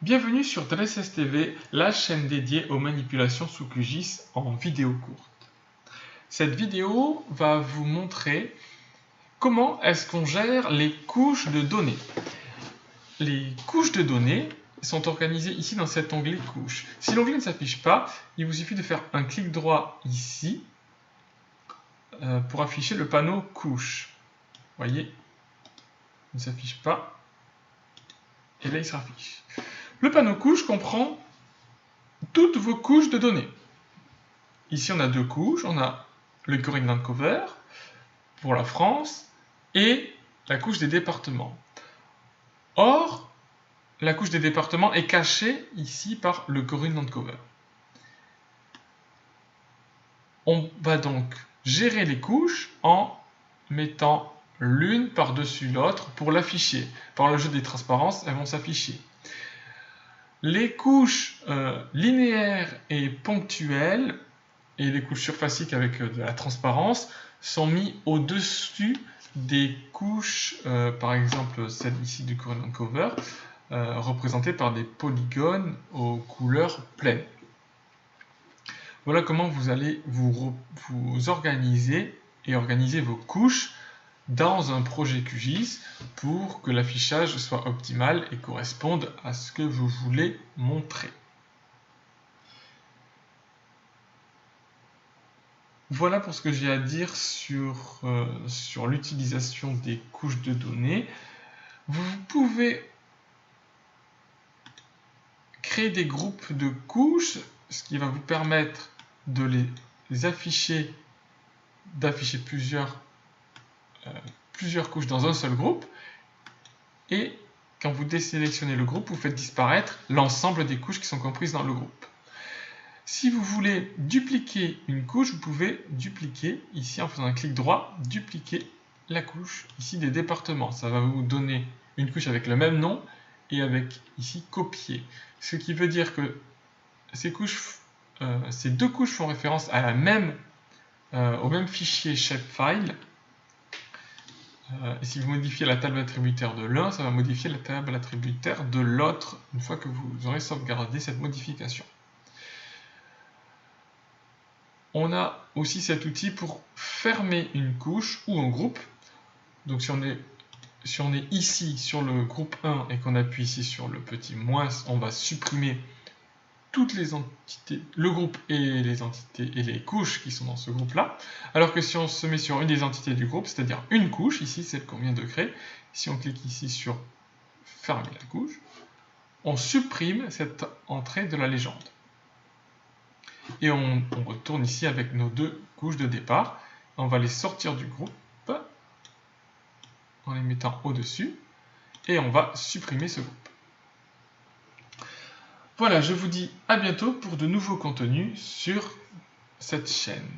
Bienvenue sur DLSS TV, la chaîne dédiée aux manipulations sous QGIS en vidéo courte. Cette vidéo va vous montrer comment est-ce qu'on gère les couches de données. Les couches de données sont organisées ici dans cet onglet couches. Si l'onglet ne s'affiche pas, il vous suffit de faire un clic droit ici pour afficher le panneau couches. Vous voyez, il ne s'affiche pas. Et là, il s'affiche. Le panneau couches comprend toutes vos couches de données. Ici, on a deux couches. On a le Greenland Cover pour la France et la couche des départements. Or, la couche des départements est cachée ici par le Greenland Cover. On va donc gérer les couches en mettant l'une par-dessus l'autre pour l'afficher. Par le jeu des transparences, elles vont s'afficher. Les couches linéaires et ponctuelles et les couches surfaciques avec de la transparence sont mis au-dessus des couches, par exemple celle ici du Greenland Cover, représentée par des polygones aux couleurs pleines. Voilà comment vous allez vous organiser et organiser vos couches dans un projet QGIS pour que l'affichage soit optimal et corresponde à ce que vous voulez montrer. Voilà pour ce que j'ai à dire sur l'utilisation des couches de données. Vous pouvez créer des groupes de couches, ce qui va vous permettre de les afficher, d'afficher plusieurs couches dans un seul groupe. Et quand vous désélectionnez le groupe, vous faites disparaître l'ensemble des couches qui sont comprises dans le groupe. Si vous voulez dupliquer une couche, vous pouvez dupliquer ici en faisant un clic droit, dupliquer la couche ici des départements. Ça va vous donner une couche avec le même nom et avec ici copier. Ce qui veut dire que ces deux couches font référence à au même fichier shapefile. Et si vous modifiez la table attributaire de l'un, ça va modifier la table attributaire de l'autre une fois que vous aurez sauvegardé cette modification. On a aussi cet outil pour fermer une couche ou un groupe. Donc si on est ici sur le groupe 1 et qu'on appuie ici sur le petit moins, on va supprimer toutes les entités, le groupe et les entités et les couches qui sont dans ce groupe-là. Alors que si on se met sur une des entités du groupe, c'est-à-dire une couche, ici celle qu'on vient de créer, si on clique ici sur fermer la couche, on supprime cette entrée de la légende. Et on retourne ici avec nos deux couches de départ. On va les sortir du groupe en les mettant au-dessus et on va supprimer ce groupe. Voilà, je vous dis à bientôt pour de nouveaux contenus sur cette chaîne.